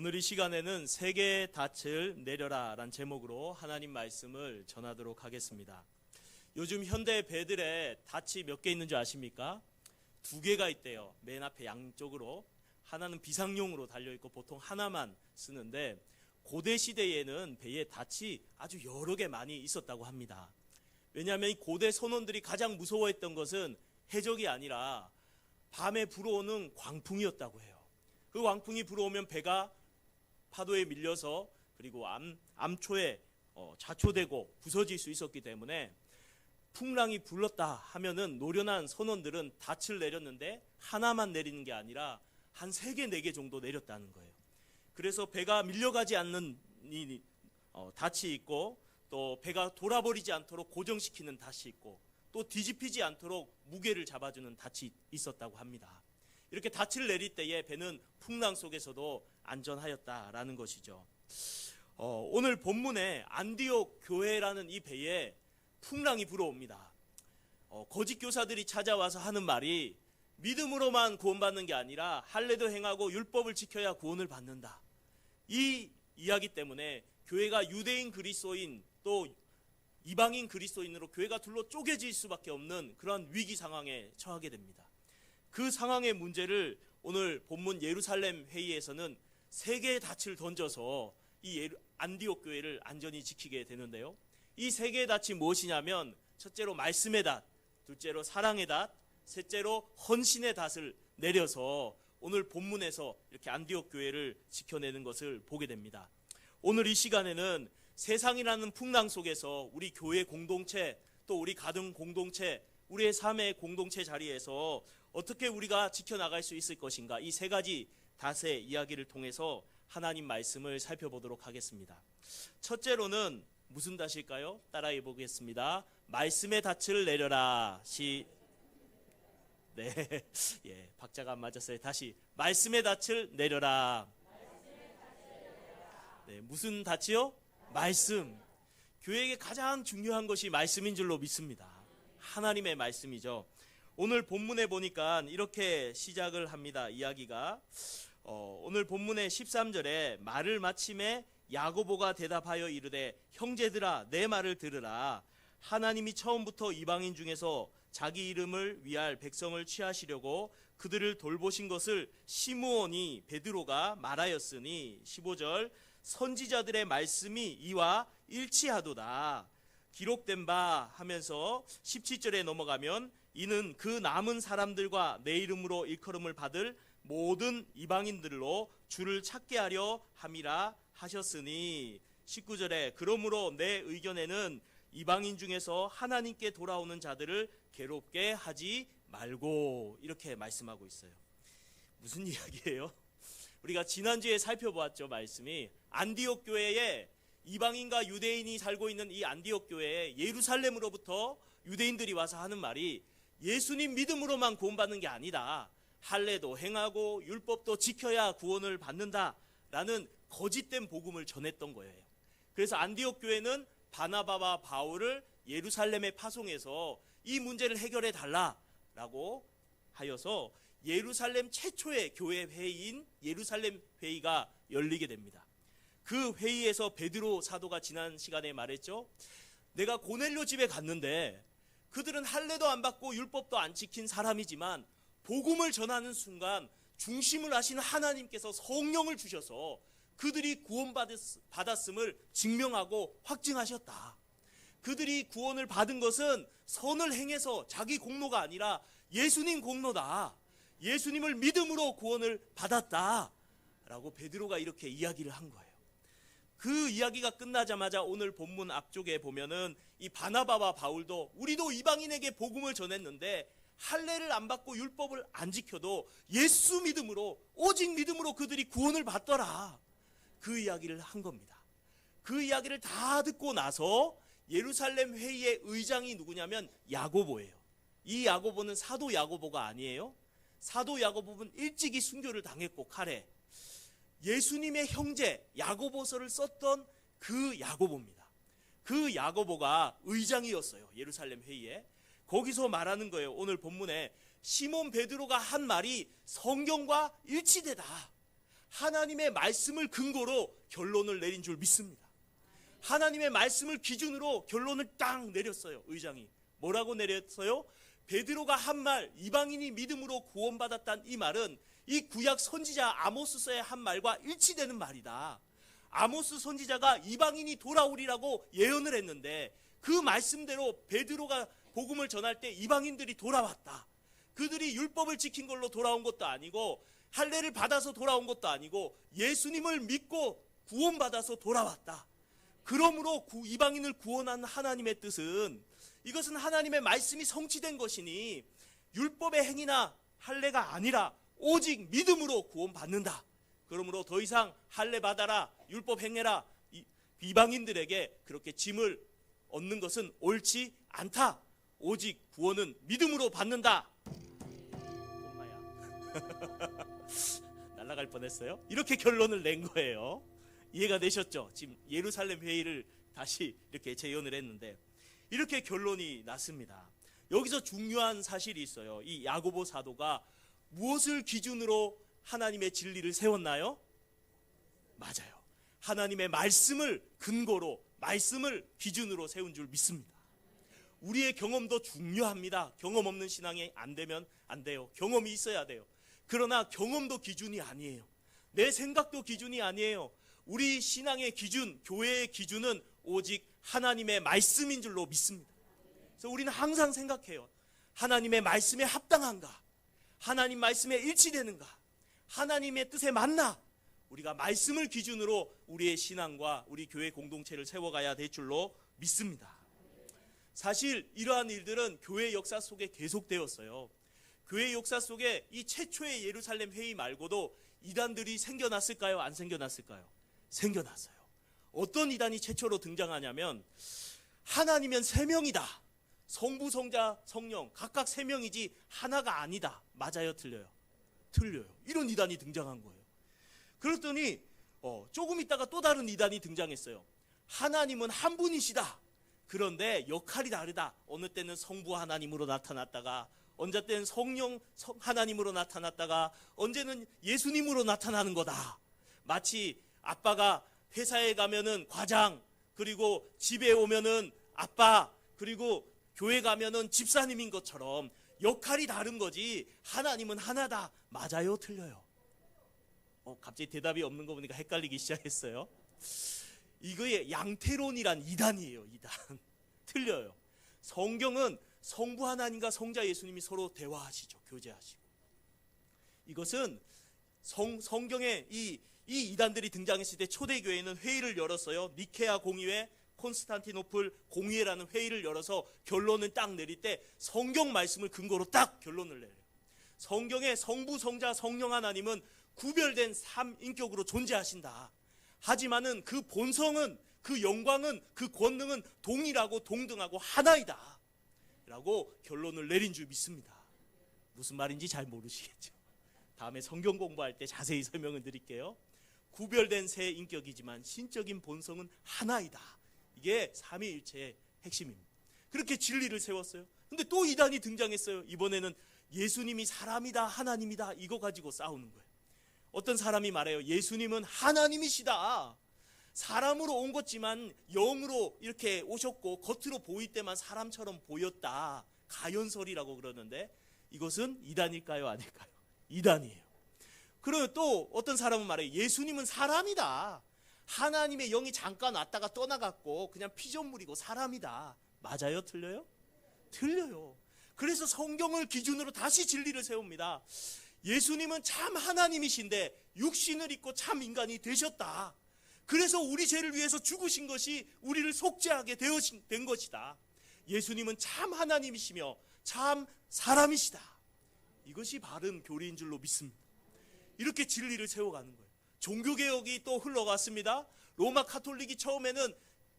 오늘 이 시간에는 세계의 닻을 내려라 라는 제목으로 하나님 말씀을 전하도록 하겠습니다. 요즘 현대 배들에 닻이 몇 개 있는 줄 아십니까? 2개가 있대요. 맨 앞에 양쪽으로. 하나는 비상용으로 달려있고 보통 하나만 쓰는데, 고대 시대에는 배에 닻이 아주 여러 개 많이 있었다고 합니다. 왜냐하면 이 고대 선원들이 가장 무서워했던 것은 해적이 아니라 밤에 불어오는 광풍이었다고 해요. 그 광풍이 불어오면 배가 파도에 밀려서 그리고 암초에 좌초되고 부서질 수 있었기 때문에 풍랑이 불렀다 하면은 노련한 선원들은 닻을 내렸는데 하나만 내리는 게 아니라 한 3개, 4개 정도 내렸다는 거예요. 그래서 배가 밀려가지 않는 닻이 있고, 또 배가 돌아버리지 않도록 고정시키는 닻이 있고, 또 뒤집히지 않도록 무게를 잡아주는 닻이 있었다고 합니다. 이렇게 닻을 내릴 때에 배는 풍랑 속에서도 안전하였다라는 것이죠. 오늘 본문에 안디옥 교회라는 이 배에 풍랑이 불어옵니다. 거짓 교사들이 찾아와서 하는 말이 믿음으로만 구원받는 게 아니라 할례도 행하고 율법을 지켜야 구원을 받는다. 이 이야기 때문에 교회가 유대인 그리스도인 또 이방인 그리스도인으로 교회가 둘로 쪼개질 수밖에 없는 그런 위기 상황에 처하게 됩니다. 그 상황의 문제를 오늘 본문 예루살렘 회의에서는 3개의 닻을 던져서 이 안디옥 교회를 안전히 지키게 되는데요. 이 3개의 닻이 무엇이냐면, 첫째로 말씀의 닻, 둘째로 사랑의 닻, 셋째로 헌신의 닻을 내려서 오늘 본문에서 이렇게 안디옥 교회를 지켜내는 것을 보게 됩니다. 오늘 이 시간에는 세상이라는 풍랑 속에서 우리 교회 공동체, 또 우리 가정 공동체, 우리의 삶의 공동체 자리에서 어떻게 우리가 지켜나갈 수 있을 것인가, 이 3가지 닷의 이야기를 통해서 하나님 말씀을 살펴보도록 하겠습니다. 첫째로는 무슨 닷일까요? 따라해 보겠습니다. 말씀의 닻을 내려라. 네, 예, 박자가 안 맞았어요. 다시 말씀의 닻을 내려라. 네, 무슨 닻이요? 말씀. 교회에게 가장 중요한 것이 말씀인 줄로 믿습니다. 하나님의 말씀이죠. 오늘 본문에 보니까 이렇게 시작을 합니다. 이야기가 오늘 본문의 13절에 말을 마침에 야고보가 대답하여 이르되, 형제들아 내 말을 들으라. 하나님이 처음부터 이방인 중에서 자기 이름을 위할 백성을 취하시려고 그들을 돌보신 것을 시므온이 베드로가 말하였으니, 15절 선지자들의 말씀이 이와 일치하도다. 기록된 바 하면서 17절에 넘어가면, 이는 그 남은 사람들과 내 이름으로 일컬음을 받을 모든 이방인들로 주를 찾게 하려 함이라 하셨으니, 19절에 그러므로 내 의견에는 이방인 중에서 하나님께 돌아오는 자들을 괴롭게 하지 말고, 이렇게 말씀하고 있어요. 무슨 이야기예요? 우리가 지난주에 살펴보았죠. 말씀이 안디옥 교회에 이방인과 유대인이 살고 있는 이 안디옥 교회에 예루살렘으로부터 유대인들이 와서 하는 말이 예수님 믿음으로만 구원받는 게 아니다, 할례도 행하고 율법도 지켜야 구원을 받는다라는 거짓된 복음을 전했던 거예요. 그래서 안디옥 교회는 바나바와 바울을 예루살렘에 파송해서 이 문제를 해결해 달라라고 하여서 예루살렘 최초의 교회 회의인 예루살렘 회의가 열리게 됩니다. 그 회의에서 베드로 사도가 지난 시간에 말했죠. 내가 고넬료 집에 갔는데 그들은 할례도 안 받고 율법도 안 지킨 사람이지만 복음을 전하는 순간 중심을 하시는 하나님께서 성령을 주셔서 그들이 구원받았음을 증명하고 확증하셨다. 그들이 구원을 받은 것은 선을 행해서 자기 공로가 아니라 예수님 공로다. 예수님을 믿음으로 구원을 받았다 라고 베드로가 이렇게 이야기를 한 거예요. 그 이야기가 끝나자마자 오늘 본문 앞쪽에 보면은 이 바나바와 바울도 우리도 이방인에게 복음을 전했는데 할례를 안 받고 율법을 안 지켜도 예수 믿음으로, 오직 믿음으로 그들이 구원을 받더라, 그 이야기를 한 겁니다. 그 이야기를 다 듣고 나서 예루살렘 회의의 의장이 누구냐면 야고보예요. 이 야고보는 사도 야고보가 아니에요. 사도 야고보는 일찍이 순교를 당했고 칼에, 예수님의 형제 야고보서를 썼던 그 야고보입니다. 그 야고보가 의장이었어요. 예루살렘 회의에. 거기서 말하는 거예요. 오늘 본문에 시몬 베드로가 한 말이 성경과 일치되다. 하나님의 말씀을 근거로 결론을 내린 줄 믿습니다. 하나님의 말씀을 기준으로 결론을 딱 내렸어요. 의장이 뭐라고 내렸어요? 베드로가 한 말, 이방인이 믿음으로 구원받았다는 이 말은 이 구약 선지자 아모스서의 한 말과 일치되는 말이다. 아모스 선지자가 이방인이 돌아오리라고 예언을 했는데 그 말씀대로 베드로가 복음을 전할 때 이방인들이 돌아왔다. 그들이 율법을 지킨 걸로 돌아온 것도 아니고 할례를 받아서 돌아온 것도 아니고 예수님을 믿고 구원받아서 돌아왔다. 그러므로 이방인을 구원한 하나님의 뜻은 이것은 하나님의 말씀이 성취된 것이니 율법의 행위나 할례가 아니라 오직 믿음으로 구원받는다. 그러므로 더 이상 할례 받아라, 율법 행해라, 이방인들에게 그렇게 짐을 얻는 것은 옳지 않다. 오직 구원은 믿음으로 받는다. 엄마야. 날아갈 뻔했어요. 이렇게 결론을 낸 거예요. 이해가 되셨죠? 지금 예루살렘 회의를 다시 이렇게 재연을 했는데 이렇게 결론이 났습니다. 여기서 중요한 사실이 있어요. 이 야고보 사도가 무엇을 기준으로 하나님의 진리를 세웠나요? 맞아요. 하나님의 말씀을 근거로, 말씀을 기준으로 세운 줄 믿습니다. 우리의 경험도 중요합니다. 경험 없는 신앙이 안 되면 안 돼요. 경험이 있어야 돼요. 그러나 경험도 기준이 아니에요. 내 생각도 기준이 아니에요. 우리 신앙의 기준, 교회의 기준은 오직 하나님의 말씀인 줄로 믿습니다. 그래서 우리는 항상 생각해요. 하나님의 말씀에 합당한가? 하나님 말씀에 일치되는가? 하나님의 뜻에 맞나? 우리가 말씀을 기준으로 우리의 신앙과 우리 교회 공동체를 세워가야 될 줄로 믿습니다. 사실 이러한 일들은 교회 역사 속에 계속되었어요. 교회 역사 속에 이 최초의 예루살렘 회의 말고도 이단들이 생겨났을까요? 안 생겨났을까요? 생겨났어요. 어떤 이단이 최초로 등장하냐면 하나님은 세 명이다. 성부, 성자, 성령 각각 세 명이지 하나가 아니다. 맞아요? 틀려요? 틀려요. 이런 이단이 등장한 거예요. 그랬더니 조금 있다가 또 다른 이단이 등장했어요. 하나님은 한 분이시다. 그런데 역할이 다르다. 어느 때는 성부 하나님으로 나타났다가 언제 때는 성령 하나님으로 나타났다가 언제는 예수님으로 나타나는 거다. 마치 아빠가 회사에 가면은 과장, 그리고 집에 오면은 아빠, 그리고 교회 가면은 집사님인 것처럼 역할이 다른 거지 하나님은 하나다. 맞아요? 틀려요? 갑자기 대답이 없는 거 보니까 헷갈리기 시작했어요. 이거의 양태론이란 이단이에요. 이단. 틀려요. 성경은 성부 하나님과 성자 예수님이 서로 대화하시죠. 교제하시고. 이것은 성경에 이 이단들이 등장했을 때 초대교회는 회의를 열었어요. 니케아 공의회, 콘스탄티노플 공의회라는 회의를 열어서 결론을 딱 내릴 때 성경 말씀을 근거로 딱 결론을 내려요. 성경의 성부, 성자, 성령 하나님은 구별된 삼인격으로 존재하신다. 하지만은 그 본성은, 그 영광은, 그 권능은 동일하고 동등하고 하나이다. 라고 결론을 내린 줄 믿습니다. 무슨 말인지 잘 모르시겠죠? 다음에 성경 공부할 때 자세히 설명을 드릴게요. 구별된 세 인격이지만 신적인 본성은 하나이다. 이게 삼위일체의 핵심입니다. 그렇게 진리를 세웠어요. 근데 또 이단이 등장했어요. 이번에는 예수님이 사람이다, 하나님이다, 이거 가지고 싸우는 거예요. 어떤 사람이 말해요. 예수님은 하나님이시다. 사람으로 온 것지만 영으로 이렇게 오셨고 겉으로 보일 때만 사람처럼 보였다. 가연설이라고 그러는데 이것은 이단일까요? 아닐까요? 이단이에요. 그리고 또 어떤 사람은 말해요. 예수님은 사람이다. 하나님의 영이 잠깐 왔다가 떠나갔고 그냥 피조물이고 사람이다. 맞아요? 틀려요? 틀려요. 그래서 성경을 기준으로 다시 진리를 세웁니다. 예수님은 참 하나님이신데 육신을 입고 참 인간이 되셨다. 그래서 우리 죄를 위해서 죽으신 것이 우리를 속죄하게 된 것이다. 예수님은 참 하나님이시며 참 사람이시다. 이것이 바른 교리인 줄로 믿습니다. 이렇게 진리를 세워가는 거예요. 종교개혁이 또 흘러갔습니다. 로마 카톨릭이 처음에는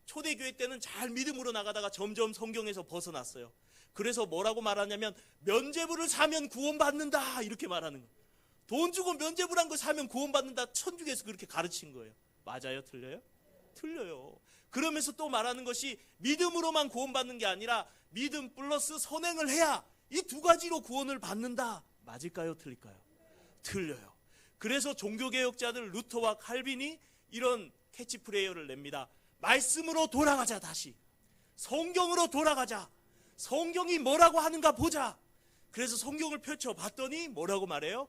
초대교회 때는 잘 믿음으로 나가다가 점점 성경에서 벗어났어요. 그래서 뭐라고 말하냐면 면죄부를 사면 구원받는다 이렇게 말하는 거예요. 돈 주고 면죄부란 걸 사면 구원받는다. 천주교에서 그렇게 가르친 거예요. 맞아요? 틀려요? 틀려요. 그러면서 또 말하는 것이 믿음으로만 구원받는 게 아니라 믿음 플러스 선행을 해야 이 두 가지로 구원을 받는다. 맞을까요? 틀릴까요? 틀려요. 그래서 종교개혁자들 루터와 칼빈이 이런 캐치프레이어를 냅니다. 말씀으로 돌아가자. 다시 성경으로 돌아가자. 성경이 뭐라고 하는가 보자. 그래서 성경을 펼쳐봤더니 뭐라고 말해요?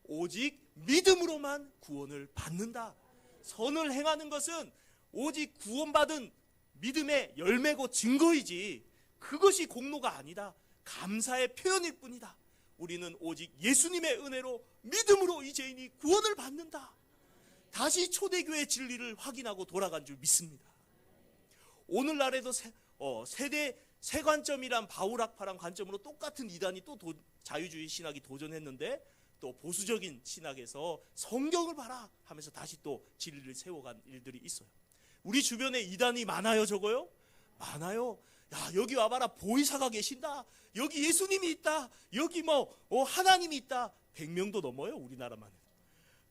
오직 믿음으로만 구원을 받는다. 선을 행하는 것은 오직 구원받은 믿음의 열매고 증거이지 그것이 공로가 아니다. 감사의 표현일 뿐이다. 우리는 오직 예수님의 은혜로 믿음으로 이 죄인이 구원을 받는다. 다시 초대교회 진리를 확인하고 돌아간 줄 믿습니다. 오늘날에도 세대 세관점이란 바울학파란 관점으로 똑같은 이단이 또 자유주의 신학이 도전했는데 또 보수적인 신학에서 성경을 봐라 하면서 다시 또 진리를 세워간 일들이 있어요. 우리 주변에 이단이 많아요, 적어요? 많아요. 야, 여기 와봐라, 보이사가 계신다. 여기 예수님이 있다. 여기 하나님이 있다. 100명도 넘어요, 우리나라만 해도.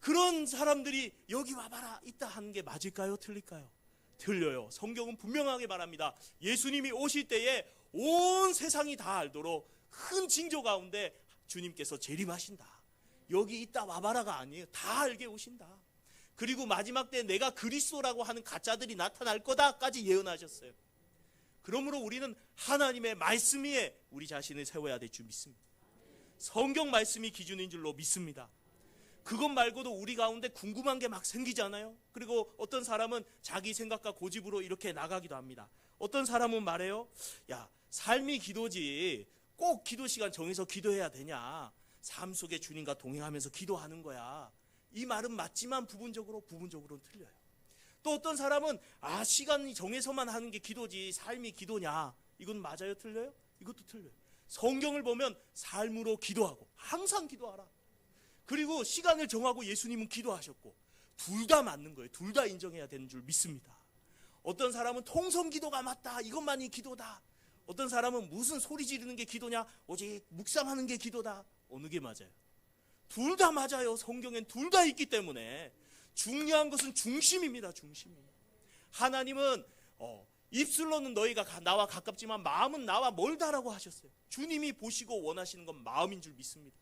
그런 사람들이 여기 와봐라 있다 하는 게 맞을까요, 틀릴까요? 틀려요. 성경은 분명하게 말합니다. 예수님이 오실 때에 온 세상이 다 알도록 큰 징조 가운데 주님께서 재림하신다. 여기 있다 와봐라가 아니에요. 다 알게 오신다. 그리고 마지막 때 내가 그리스도라고 하는 가짜들이 나타날 거다까지 예언하셨어요. 그러므로 우리는 하나님의 말씀 위에 우리 자신을 세워야 될 줄 믿습니다. 성경 말씀이 기준인 줄로 믿습니다. 그것 말고도 우리 가운데 궁금한 게 막 생기잖아요. 그리고 어떤 사람은 자기 생각과 고집으로 이렇게 나가기도 합니다. 어떤 사람은 말해요. 야, 삶이 기도지 꼭 기도 시간 정해서 기도해야 되냐. 삶 속에 주님과 동행하면서 기도하는 거야. 이 말은 맞지만 부분적으로는 틀려요. 또 어떤 사람은 시간이 정해서만 하는 게 기도지 삶이 기도냐. 이건 맞아요, 틀려요? 이것도 틀려요. 성경을 보면 삶으로 기도하고 항상 기도하라. 그리고 시간을 정하고 예수님은 기도하셨고 둘 다 맞는 거예요. 둘 다 인정해야 되는 줄 믿습니다. 어떤 사람은 통성기도가 맞다. 이것만이 기도다. 어떤 사람은 무슨 소리 지르는 게 기도냐. 오직 묵상하는 게 기도다. 어느 게 맞아요? 둘 다 맞아요. 성경엔 둘 다 있기 때문에 중요한 것은 중심입니다. 중심. 하나님은 입술로는 너희가 나와 가깝지만 마음은 나와 멀다라고 하셨어요. 주님이 보시고 원하시는 건 마음인 줄 믿습니다.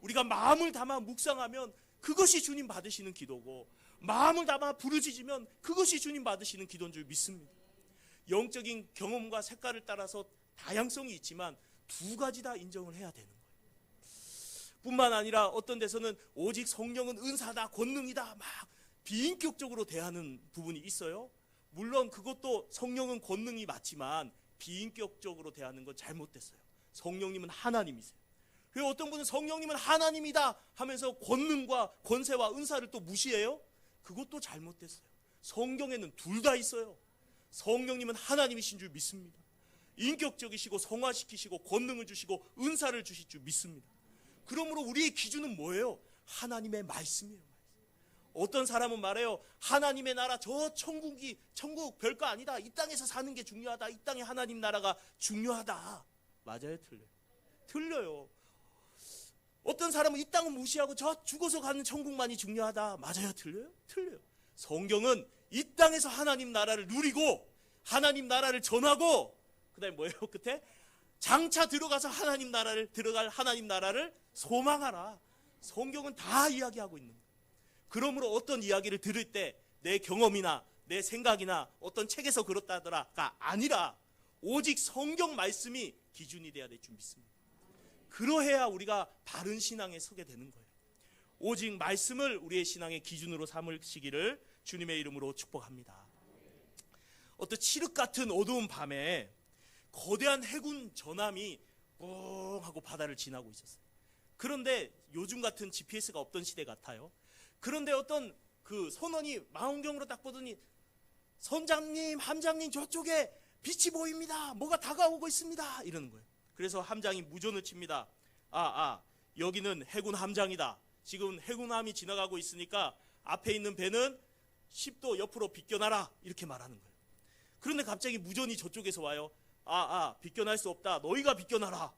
우리가 마음을 담아 묵상하면 그것이 주님 받으시는 기도고 마음을 담아 부르짖으면 그것이 주님 받으시는 기도인 줄 믿습니다. 영적인 경험과 색깔을 따라서 다양성이 있지만 두 가지 다 인정을 해야 되는 거예요. 뿐만 아니라 어떤 데서는 오직 성령은 은사다, 권능이다 막 비인격적으로 대하는 부분이 있어요. 물론 그것도 성령은 권능이 맞지만 비인격적으로 대하는 건 잘못됐어요. 성령님은 하나님이세요. 그리고 어떤 분은 성령님은 하나님이다 하면서 권능과 권세와 은사를 또 무시해요. 그것도 잘못됐어요. 성경에는 둘 다 있어요. 성령님은 하나님이신 줄 믿습니다. 인격적이시고 성화시키시고 권능을 주시고 은사를 주실 줄 믿습니다. 그러므로 우리의 기준은 뭐예요? 하나님의 말씀이에요. 어떤 사람은 말해요. 하나님의 나라 저 천국 별거 아니다. 이 땅에서 사는 게 중요하다. 이 땅에 하나님 나라가 중요하다. 맞아요, 틀려요? 틀려요. 어떤 사람은 이 땅은 무시하고 저 죽어서 가는 천국만이 중요하다. 맞아요, 틀려요? 틀려요. 성경은 이 땅에서 하나님 나라를 누리고 하나님 나라를 전하고 그다음에 뭐예요? 끝에 장차 들어가서 들어갈 하나님 나라를 소망하라. 성경은 다 이야기하고 있는 거예요. 그러므로 어떤 이야기를 들을 때 내 경험이나 내 생각이나 어떤 책에서 그렇다더라가 아니라 오직 성경 말씀이 기준이 돼야 될 줄 믿습니다. 그러해야 우리가 바른 신앙에 서게 되는 거예요. 오직 말씀을 우리의 신앙의 기준으로 삼으시기를 주님의 이름으로 축복합니다. 어떤 칠흑 같은 어두운 밤에 거대한 해군 전함이 뻥 하고 바다를 지나고 있었어요. 그런데 요즘 같은 GPS가 없던 시대 같아요. 그런데 어떤 그 선원이 망원경으로 딱 보더니 선장님, 함장님 저쪽에 빛이 보입니다. 뭐가 다가오고 있습니다. 이러는 거예요. 그래서 함장이 무전을 칩니다. 여기는 해군 함장이다. 지금 해군함이 지나가고 있으니까 앞에 있는 배는 10도 옆으로 비껴놔라. 이렇게 말하는 거예요. 그런데 갑자기 무전이 저쪽에서 와요. 비껴날 수 없다. 너희가 비껴놔라.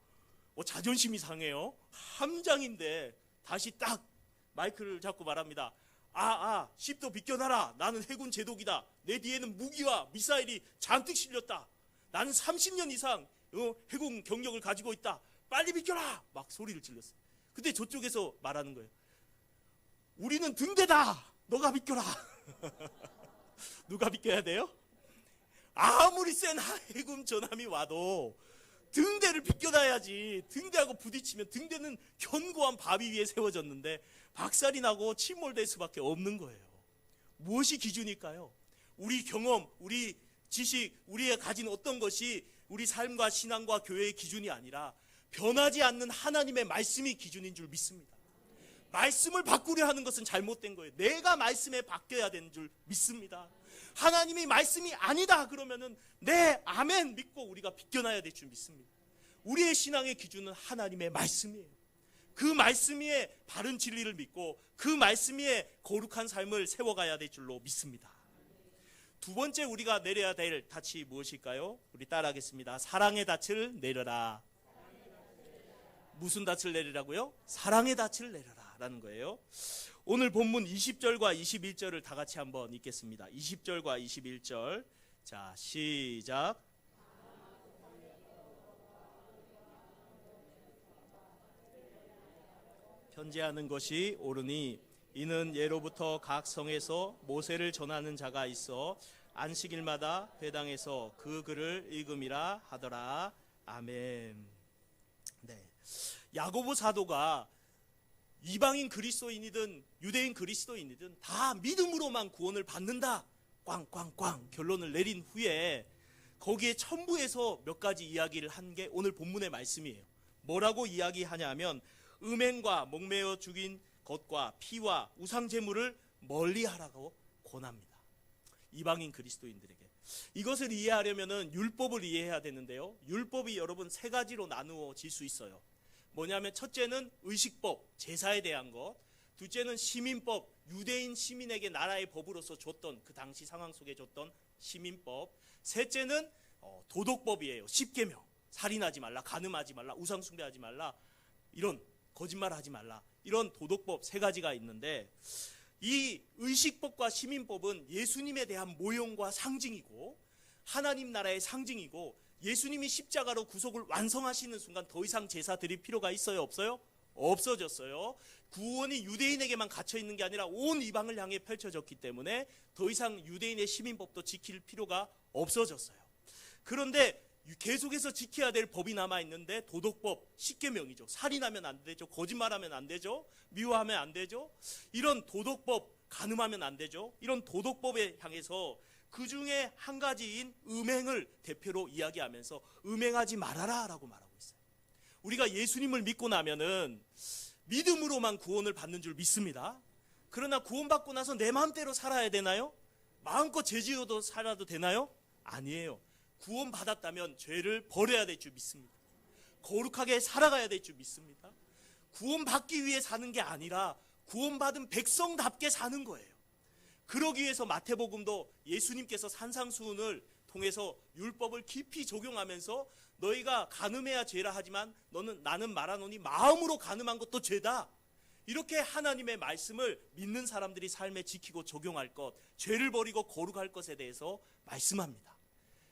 자존심이 상해요. 함장인데 다시 딱 마이크를 잡고 말합니다. 10도 비껴놔라. 나는 해군 제독이다. 내 뒤에는 무기와 미사일이 잔뜩 실렸다. 나는 30년 이상 해군 경력을 가지고 있다. 빨리 비켜라. 막 소리를 질렀어요. 근데 저쪽에서 말하는 거예요. 우리는 등대다. 너가 비껴라. 누가 비껴야 돼요? 아무리 센 해군 전함이 와도 등대를 비껴놔야지. 등대하고 부딪히면 등대는 견고한 바위 위에 세워졌는데 박살이 나고 침몰될 수밖에 없는 거예요. 무엇이 기준일까요? 우리 경험, 우리 지식, 우리가 가진 어떤 것이 우리 삶과 신앙과 교회의 기준이 아니라 변하지 않는 하나님의 말씀이 기준인 줄 믿습니다. 말씀을 바꾸려 하는 것은 잘못된 거예요. 내가 말씀에 바뀌어야 되는 줄 믿습니다. 하나님이 말씀이 아니다 그러면은 네, 아멘 믿고 우리가 비껴나야 될 줄 믿습니다. 우리의 신앙의 기준은 하나님의 말씀이에요. 그 말씀 위에 바른 진리를 믿고 그 말씀 위에 거룩한 삶을 세워가야 될 줄로 믿습니다. 두 번째 우리가 내려야 될 닻이 무엇일까요? 우리 따라하겠습니다. 사랑의 닻을 내려라. 무슨 닻을 내리라고요? 사랑의 닻을 내려라 라는 거예요. 오늘 본문 20절과 21절을 다 같이 한번 읽겠습니다. 20절과 21절. 자, 시작. 편지하는 것이 옳으니 이는 예로부터 각 성에서 모세를 전하는 자가 있어 안식일마다 회당에서 그 글을 읽음이라 하더라. 아멘. 네. 야고보 사도가 이방인 그리스도인이든 유대인 그리스도인이든 다 믿음으로만 구원을 받는다. 꽝꽝꽝 결론을 내린 후에 거기에 첨부해서 몇 가지 이야기를 한 게 오늘 본문의 말씀이에요. 뭐라고 이야기하냐면 음행과 목매어 죽인 것과 피와 우상 제물을 멀리하라고 권합니다. 이방인 그리스도인들에게. 이것을 이해하려면은 율법을 이해해야 되는데요. 율법이 여러분 세 가지로 나누어질 수 있어요. 뭐냐면 첫째는 의식법, 제사에 대한 것. 둘째는 시민법, 유대인 시민에게 나라의 법으로서 줬던 그 당시 상황 속에 줬던 시민법. 셋째는 도덕법이에요. 십계명. 살인하지 말라, 간음하지 말라, 우상 숭배하지 말라, 이런 거짓말하지 말라, 이런 도덕법 세 가지가 있는데 이 의식법과 시민법은 예수님에 대한 모형과 상징이고 하나님 나라의 상징이고 예수님이 십자가로 구속을 완성하시는 순간 더 이상 제사 드릴 필요가 있어요? 없어요? 없어졌어요. 구원이 유대인에게만 갇혀 있는 게 아니라 온 이방을 향해 펼쳐졌기 때문에 더 이상 유대인의 시민법도 지킬 필요가 없어졌어요. 그런데 계속해서 지켜야 될 법이 남아있는데 도덕법, 십계명이죠. 살인하면 안 되죠. 거짓말하면 안 되죠. 미워하면 안 되죠. 이런 도덕법, 간음하면 안 되죠. 이런 도덕법에 향해서 그 중에 한 가지인 음행을 대표로 이야기하면서 음행하지 말아라 라고 말하고 있어요. 우리가 예수님을 믿고 나면은 믿음으로만 구원을 받는 줄 믿습니다. 그러나 구원받고 나서 내 마음대로 살아야 되나요? 마음껏 죄지어도 살아도 되나요? 아니에요. 구원받았다면 죄를 버려야 될 줄 믿습니다. 거룩하게 살아가야 될 줄 믿습니다. 구원받기 위해 사는 게 아니라 구원받은 백성답게 사는 거예요. 그러기 위해서 마태복음도 예수님께서 산상수훈을 통해서 율법을 깊이 적용하면서 너희가 간음해야 죄라 하지만 나는 말하노니 마음으로 간음한 것도 죄다. 이렇게 하나님의 말씀을 믿는 사람들이 삶에 지키고 적용할 것, 죄를 버리고 거룩할 것에 대해서 말씀합니다.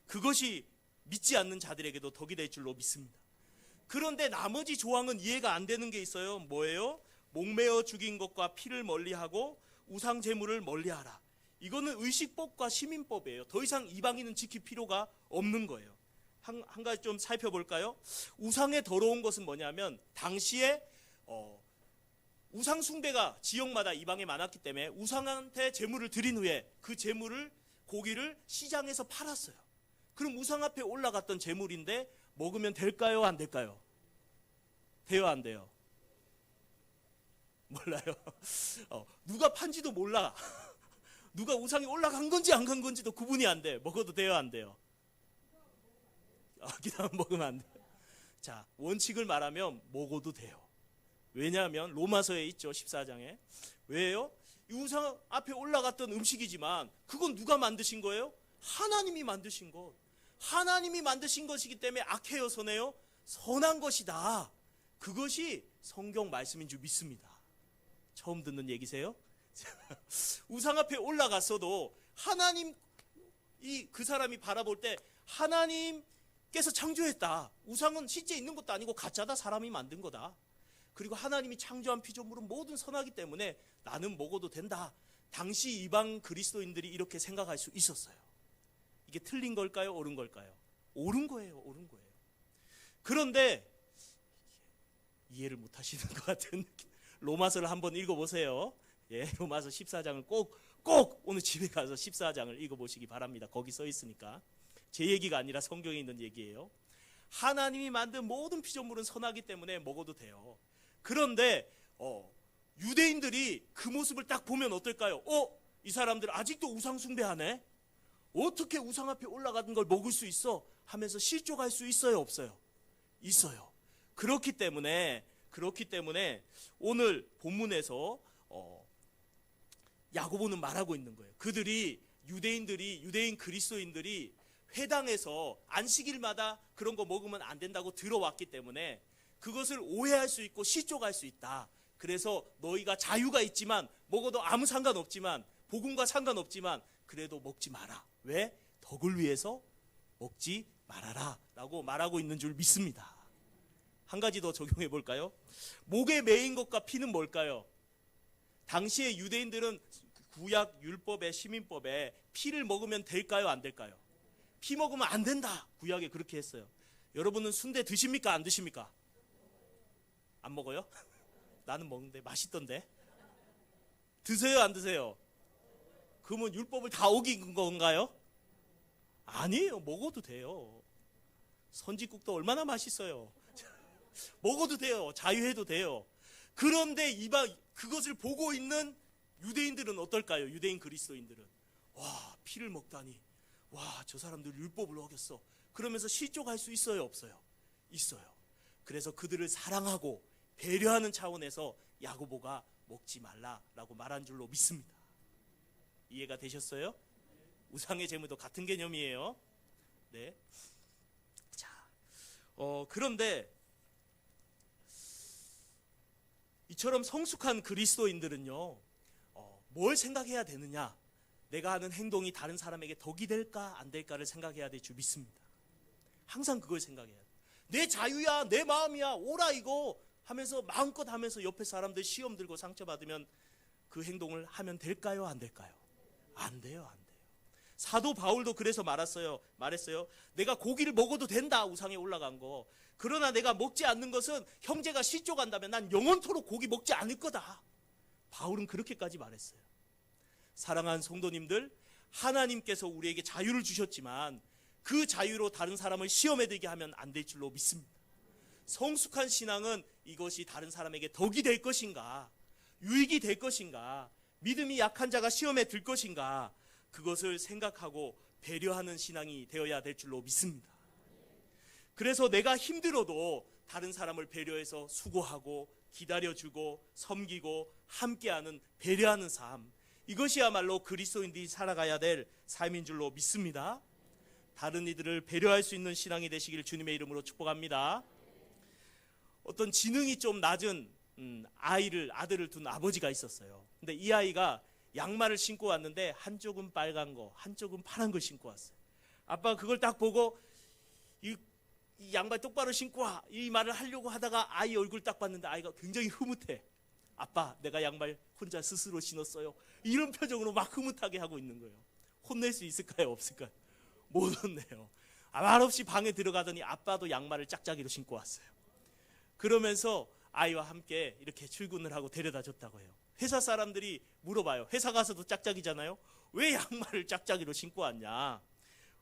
그것이 믿지 않는 자들에게도 덕이 될 줄로 믿습니다. 그런데 나머지 조항은 이해가 안 되는 게 있어요. 뭐예요? 목매어 죽인 것과 피를 멀리하고 우상 제물을 멀리하라. 이거는 의식법과 시민법이에요. 더 이상 이방인은 지킬 필요가 없는 거예요. 한 가지 좀 살펴볼까요? 우상의 더러운 것은 뭐냐면 당시에 우상 숭배가 지역마다 이방에 많았기 때문에 우상한테 제물을 드린 후에 그 제물을 고기를 시장에서 팔았어요. 그럼 우상 앞에 올라갔던 제물인데 먹으면 될까요? 안 될까요? 돼요? 안 돼요? 몰라요. 누가 판지도 몰라. 누가 우상에 올라간 건지 안 간 건지도 구분이 안 돼. 먹어도 돼요? 안 돼요? 그냥 먹으면 안 돼요. 자, 원칙을 말하면 먹어도 돼요. 왜냐하면 로마서에 있죠. 14장에. 왜요? 이 우상 앞에 올라갔던 음식이지만 그건 누가 만드신 거예요? 하나님이 만드신 것. 하나님이 만드신 것이기 때문에 악해요, 선해요? 선한 것이다. 그것이 성경 말씀인 줄 믿습니다. 처음 듣는 얘기세요? 우상 앞에 올라갔어도 하나님, 그 사람이 바라볼 때 하나님께서 창조했다. 우상은 실제 있는 것도 아니고 가짜다. 사람이 만든 거다. 그리고 하나님이 창조한 피조물은 모든 선하기 때문에 나는 먹어도 된다. 당시 이방 그리스도인들이 이렇게 생각할 수 있었어요. 이게 틀린 걸까요? 옳은 걸까요? 옳은 거예요. 옳은 거예요. 그런데 이해를 못 하시는 것 같은 느낌. 로마서를 한번 읽어보세요. 예, 로마서 14장을 꼭 오늘 집에 가서 14장을 읽어보시기 바랍니다. 거기 써 있으니까. 제 얘기가 아니라 성경에 있는 얘기예요. 하나님이 만든 모든 피조물은 선하기 때문에 먹어도 돼요. 그런데 유대인들이 그 모습을 딱 보면 어떨까요? 이 사람들 아직도 우상 숭배하네? 어떻게 우상 앞에 올라가는 걸 먹을 수 있어? 하면서 실족할 수 있어요? 없어요? 있어요. 그렇기 때문에 오늘 본문에서 야고보는 말하고 있는 거예요. 유대인 그리스도인들이 회당에서 안식일마다 그런 거 먹으면 안 된다고 들어왔기 때문에 그것을 오해할 수 있고 실족할 수 있다. 그래서 너희가 자유가 있지만 먹어도 아무 상관없지만 복음과 상관없지만 그래도 먹지 마라. 왜? 덕을 위해서 먹지 말아라 라고 말하고 있는 줄 믿습니다. 한 가지 더 적용해 볼까요? 목에 매인 것과 피는 뭘까요? 당시에 유대인들은 구약 율법에 시민법에 피를 먹으면 될까요? 안 될까요? 피 먹으면 안 된다. 구약에 그렇게 했어요. 여러분은 순대 드십니까? 안 드십니까? 안 먹어요? 나는 먹는데 맛있던데. 드세요? 안 드세요? 그러면 율법을 다 어긴 건가요? 아니에요. 먹어도 돼요. 선지국도 얼마나 맛있어요. 먹어도 돼요. 자유해도 돼요. 그런데 그것을 보고 있는 유대인들은 어떨까요? 유대인 그리스도인들은 와, 피를 먹다니, 와, 저 사람들 율법을 어겼어. 그러면서 실족할 수 있어요? 없어요? 있어요. 그래서 그들을 사랑하고 배려하는 차원에서 야고보가 먹지 말라라고 말한 줄로 믿습니다. 이해가 되셨어요? 우상의 제물도 같은 개념이에요. 네. 자, 그런데 이처럼 성숙한 그리스도인들은요, 뭘 생각해야 되느냐? 내가 하는 행동이 다른 사람에게 덕이 될까 안 될까를 생각해야 될 줄 믿습니다. 항상 그걸 생각해야 돼. 내 자유야, 내 마음이야, 오라 이거 하면서 마음껏 하면서 옆에 사람들 시험 들고 상처받으면 그 행동을 하면 될까요? 안 될까요? 안 돼요. 안 돼요. 사도 바울도 그래서 말했어요. 내가 고기를 먹어도 된다, 우상에 올라간 거. 그러나 내가 먹지 않는 것은 형제가 실족한다면 난 영원토록 고기 먹지 않을 거다. 바울은 그렇게까지 말했어요. 사랑하는 성도님들, 하나님께서 우리에게 자유를 주셨지만 그 자유로 다른 사람을 시험에 들게 하면 안 될 줄로 믿습니다. 성숙한 신앙은 이것이 다른 사람에게 덕이 될 것인가, 유익이 될 것인가, 믿음이 약한 자가 시험에 들 것인가, 그것을 생각하고 배려하는 신앙이 되어야 될 줄로 믿습니다. 그래서 내가 힘들어도 다른 사람을 배려해서 수고하고 기다려주고 섬기고 함께하는 배려하는 삶, 이것이야말로 그리스도인들이 살아가야 될 삶인 줄로 믿습니다. 다른 이들을 배려할 수 있는 신앙이 되시길 주님의 이름으로 축복합니다. 어떤 지능이 좀 낮은 아들을 둔 아버지가 있었어요. 근데 이 아이가 양말을 신고 왔는데 한쪽은 빨간 거, 한쪽은 파란 걸 신고 왔어요. 아빠가 그걸 딱 보고 이 양말 똑바로 신고 와, 이 말을 하려고 하다가 아이 얼굴 딱 봤는데 아이가 굉장히 흐뭇해. 아빠, 내가 양말 혼자 스스로 신었어요. 이런 표정으로 막 흐뭇하게 하고 있는 거예요. 혼낼 수 있을까요? 없을까요? 못 혼내요. 말없이 방에 들어가더니 아빠도 양말을 짝짝이로 신고 왔어요. 그러면서 아이와 함께 이렇게 출근을 하고 데려다 줬다고 해요. 회사 사람들이 물어봐요. 회사 가서도 짝짝이잖아요. 왜 양말을 짝짝이로 신고 왔냐?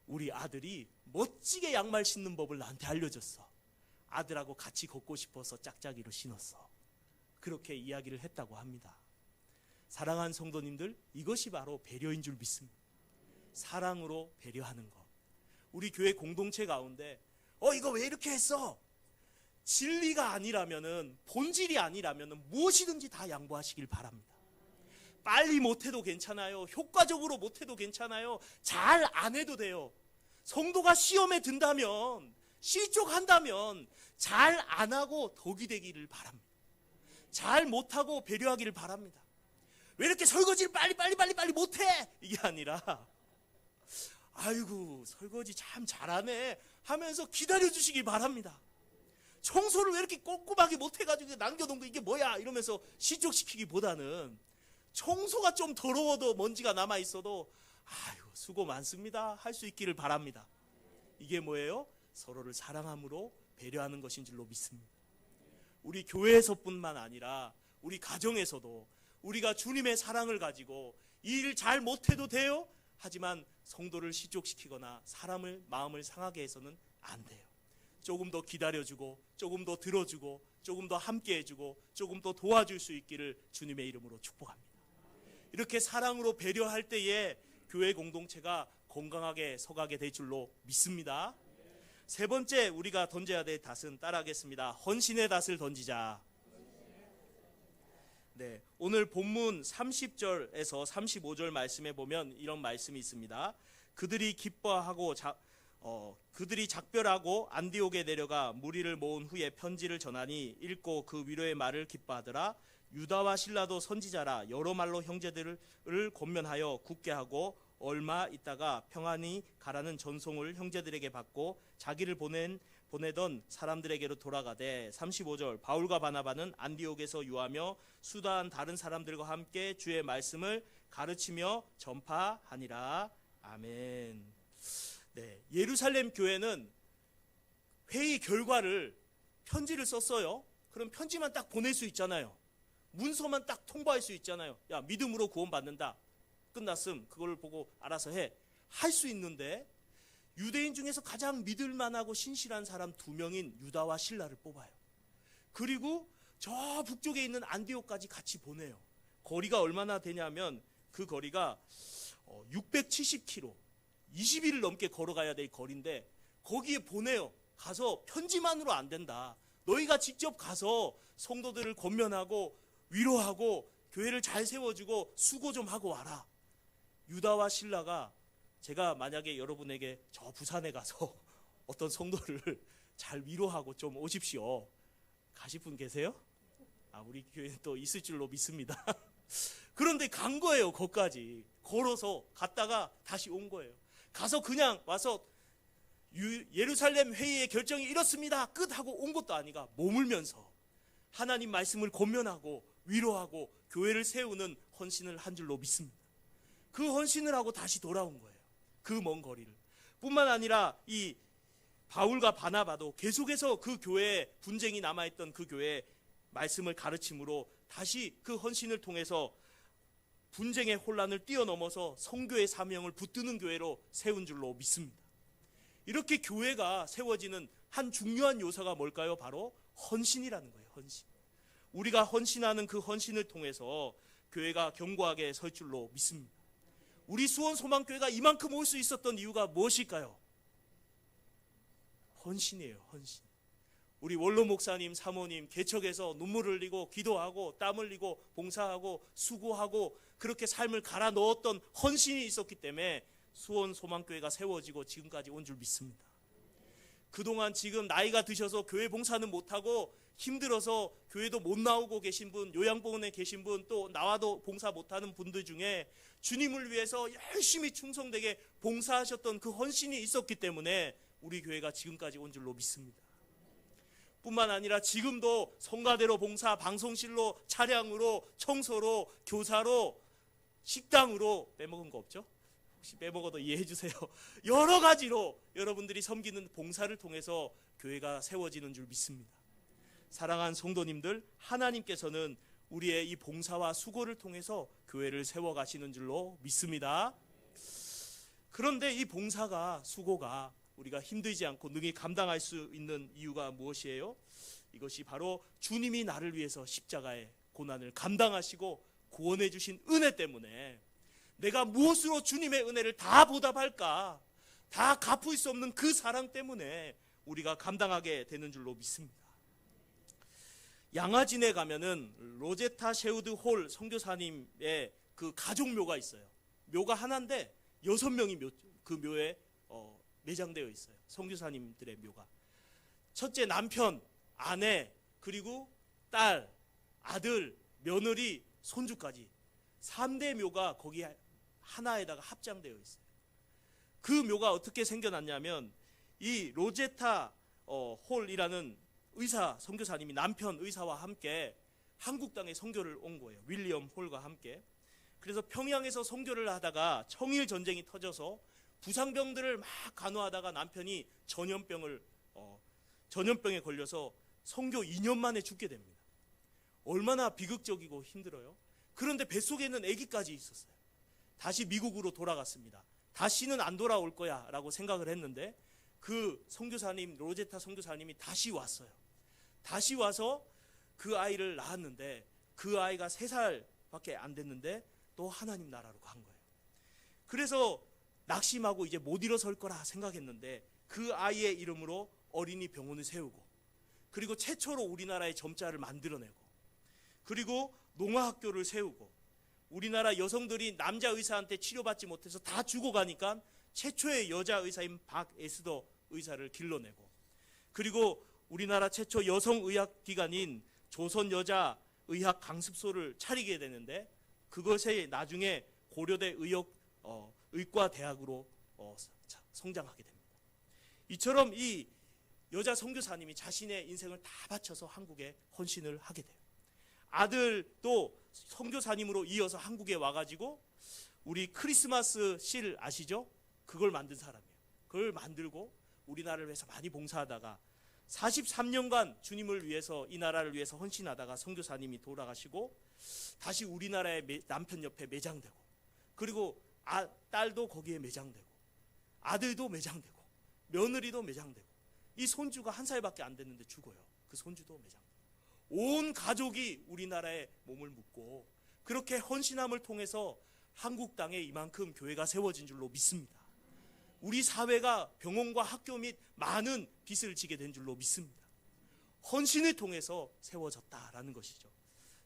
우리 아들이 멋지게 양말 신는 법을 나한테 알려줬어. 아들하고 같이 걷고 싶어서 짝짝이로 신었어. 그렇게 이야기를 했다고 합니다. 사랑하는 성도님들, 이것이 바로 배려인 줄 믿습니다. 사랑으로 배려하는 것. 우리 교회 공동체 가운데 이거 왜 이렇게 했어? 진리가 아니라면은, 본질이 아니라면은 무엇이든지 다 양보하시길 바랍니다. 빨리 못해도 괜찮아요. 효과적으로 못해도 괜찮아요. 잘 안 해도 돼요. 성도가 시험에 든다면, 실족한다면 잘 안 하고 덕이 되기를 바랍니다. 잘 못하고 배려하기를 바랍니다. 왜 이렇게 설거지를 빨리 못해? 이게 아니라 아이고 설거지 참 잘하네 하면서 기다려주시기 바랍니다. 청소를 왜 이렇게 꼼꼼하게 못해가지고 남겨놓은 거 이게 뭐야 이러면서 시족시키기보다는 청소가 좀 더러워도 먼지가 남아있어도 아유 수고 많습니다 할 수 있기를 바랍니다. 이게 뭐예요? 서로를 사랑함으로 배려하는 것인 줄로 믿습니다. 우리 교회에서뿐만 아니라 우리 가정에서도 우리가 주님의 사랑을 가지고 이 일 잘 못해도 돼요? 하지만 성도를 시족시키거나 사람을 마음을 상하게 해서는 안 돼요. 조금 더 기다려주고 조금 더 들어주고 조금 더 함께해주고 조금 더 도와줄 수 있기를 주님의 이름으로 축복합니다. 이렇게 사랑으로 배려할 때에 교회 공동체가 건강하게 서가게 될 줄로 믿습니다. 세 번째 우리가 던져야 될 닷은 따라하겠습니다. 헌신의 닷을 던지자. 네, 오늘 본문 30절에서 35절 말씀에 보면 이런 말씀이 있습니다. 그들이 기뻐하고 그들이 작별하고 안디옥에 내려가 무리를 모은 후에 편지를 전하니 읽고 그 위로의 말을 기뻐하더라. 유다와 실라도 선지자라 여러 말로 형제들을 권면하여 굳게 하고 얼마 있다가 평안히 가라는 전송을 형제들에게 받고 자기를 보내던 사람들에게로 돌아가되 35절 바울과 바나바는 안디옥에서 유하며 수다한 다른 사람들과 함께 주의 말씀을 가르치며 전파하니라. 아멘. 네, 예루살렘 교회는 회의 결과를 편지를 썼어요. 그럼 편지만 딱 보낼 수 있잖아요. 문서만 딱 통보할 수 있잖아요. 야, 믿음으로 구원받는다. 끝났음. 그걸 보고 알아서 해. 할 수 있는데 유대인 중에서 가장 믿을만하고 신실한 사람 2명인 유다와 실라를 뽑아요. 그리고 저 북쪽에 있는 안디옥까지 같이 보내요. 거리가 얼마나 되냐면 그 거리가 670km 20일을 넘게 걸어가야 될 거리인데 거기에 보내요. 가서 편지만으로 안 된다. 너희가 직접 가서 성도들을 권면하고 위로하고 교회를 잘 세워주고 수고 좀 하고 와라. 유다와 실라가 제가 만약에 여러분에게 저 부산에 가서 어떤 성도를 잘 위로하고 좀 오십시오. 가실 분 계세요? 우리 교회는 또 있을 줄로 믿습니다. 그런데 간 거예요. 거기까지 걸어서 갔다가 다시 온 거예요. 가서 그냥 와서 예루살렘 회의의 결정이 이렇습니다 끝 하고 온 것도 아니라 머물면서 하나님 말씀을 권면하고 위로하고 교회를 세우는 헌신을 한 줄로 믿습니다. 그 헌신을 하고 다시 돌아온 거예요. 그 먼 거리를. 뿐만 아니라 이 바울과 바나바도 계속해서 그 교회에 분쟁이 남아있던 그 교회에 말씀을 가르침으로 다시 그 헌신을 통해서 분쟁의 혼란을 뛰어넘어서 성교의 사명을 붙드는 교회로 세운 줄로 믿습니다. 이렇게 교회가 세워지는 한 중요한 요소가 뭘까요? 바로 헌신이라는 거예요. 헌신. 우리가 헌신하는 그 헌신을 통해서 교회가 견고하게 설 줄로 믿습니다. 우리 수원 소망교회가 이만큼 올 수 있었던 이유가 무엇일까요? 헌신이에요. 헌신. 우리 원로 목사님, 사모님 개척해서 눈물을 흘리고 기도하고 땀 흘리고 봉사하고 수고하고 그렇게 삶을 갈아 넣었던 헌신이 있었기 때문에 수원 소망교회가 세워지고 지금까지 온 줄 믿습니다. 그동안 지금 나이가 드셔서 교회 봉사는 못하고 힘들어서 교회도 못 나오고 계신 분, 요양병원에 계신 분, 또 나와도 봉사 못하는 분들 중에 주님을 위해서 열심히 충성되게 봉사하셨던 그 헌신이 있었기 때문에 우리 교회가 지금까지 온 줄로 믿습니다. 뿐만 아니라 지금도 성가대로 봉사, 방송실로, 차량으로, 청소로, 교사로, 식당으로 빼먹은 거 없죠? 혹시 빼먹어도 이해해 주세요. 여러 가지로 여러분들이 섬기는 봉사를 통해서 교회가 세워지는 줄 믿습니다. 사랑하는 성도님들, 하나님께서는 우리의 이 봉사와 수고를 통해서 교회를 세워가시는 줄로 믿습니다. 그런데 이 봉사가, 수고가 우리가 힘들지 않고 능히 감당할 수 있는 이유가 무엇이에요? 이것이 바로 주님이 나를 위해서 십자가의 고난을 감당하시고 구원해 주신 은혜 때문에 내가 무엇으로 주님의 은혜를 다 보답할까? 다 갚을 수 없는 그 사랑 때문에 우리가 감당하게 되는 줄로 믿습니다. 양화진에 가면은 로제타 셰우드 홀 선교사님의 그 가족묘가 있어요. 묘가 하나인데 6명이 그 묘에 매장되어 있어요. 선교사님들의 묘가. 첫째 남편, 아내, 그리고 딸, 아들, 며느리, 손주까지 3대 묘가 거기 하나에다가 합장되어 있어요. 그 묘가 어떻게 생겨났냐면 이 로제타 홀이라는 의사 선교사님이 남편 의사와 함께 한국 땅에 선교를 온 거예요. 윌리엄 홀과 함께. 그래서 평양에서 선교를 하다가 청일 전쟁이 터져서 부상병들을 막 간호하다가 남편이 전염병에 걸려서 선교 2년 만에 죽게 됩니다. 얼마나 비극적이고 힘들어요. 그런데 뱃속에는 아기까지 있었어요. 다시 미국으로 돌아갔습니다. 다시는 안 돌아올 거야 라고 생각을 했는데 그 선교사님, 로제타 선교사님이 다시 왔어요. 다시 와서 그 아이를 낳았는데 그 아이가 3살밖에 안 됐는데 또 하나님 나라로 간 거예요. 그래서 낙심하고 이제 못 일어설 거라 생각했는데 그 아이의 이름으로 어린이 병원을 세우고, 그리고 최초로 우리나라의 점자를 만들어내고, 그리고 농아학교를 세우고, 우리나라 여성들이 남자 의사한테 치료받지 못해서 다 죽어가니까 최초의 여자 의사인 박에스더 의사를 길러내고, 그리고 우리나라 최초 여성의학기관인 조선여자의학 강습소를 차리게 되는데 그것이 나중에 고려대 의과대학으로 성장하게 됩니다. 이처럼 이 여자 선교사님이 자신의 인생을 다 바쳐서 한국에 헌신을 하게 돼요. 아들도 선교사님으로 이어서 한국에 와가지고 우리 크리스마스 실 아시죠? 그걸 만든 사람이에요. 그걸 만들고 우리나라를 위해서 많이 봉사하다가 43년간 주님을 위해서, 이 나라를 위해서 헌신하다가 선교사님이 돌아가시고 다시 우리나라의 남편 옆에 매장되고, 그리고 딸도 거기에 매장되고, 아들도 매장되고, 며느리도 매장되고, 이 손주가 1살밖에 안 됐는데 죽어요. 그 손주도 매장되고, 온 가족이 우리나라에 몸을 묻고, 그렇게 헌신함을 통해서 한국 땅에 이만큼 교회가 세워진 줄로 믿습니다. 우리 사회가 병원과 학교 및 많은 빚을 지게 된 줄로 믿습니다. 헌신을 통해서 세워졌다라는 것이죠.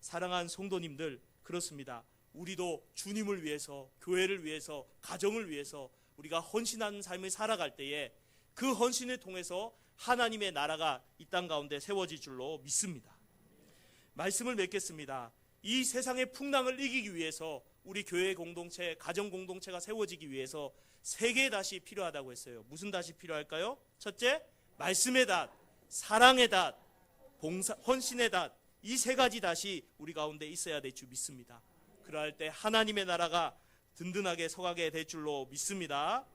사랑하는 성도님들, 그렇습니다. 우리도 주님을 위해서, 교회를 위해서, 가정을 위해서 우리가 헌신하는 삶을 살아갈 때에 그 헌신을 통해서 하나님의 나라가 이 땅 가운데 세워질 줄로 믿습니다. 말씀을 맺겠습니다. 이 세상의 풍랑을 이기기 위해서 우리 교회 공동체, 가정 공동체가 세워지기 위해서 3개 닷이 필요하다고 했어요. 무슨 닷이 필요할까요? 첫째, 말씀의 닷, 사랑의 닷, 헌신의 닷. 이 3가지 닷이 우리 가운데 있어야 될 줄 믿습니다. 그러할 때 하나님의 나라가 든든하게 서가게 될 줄로 믿습니다.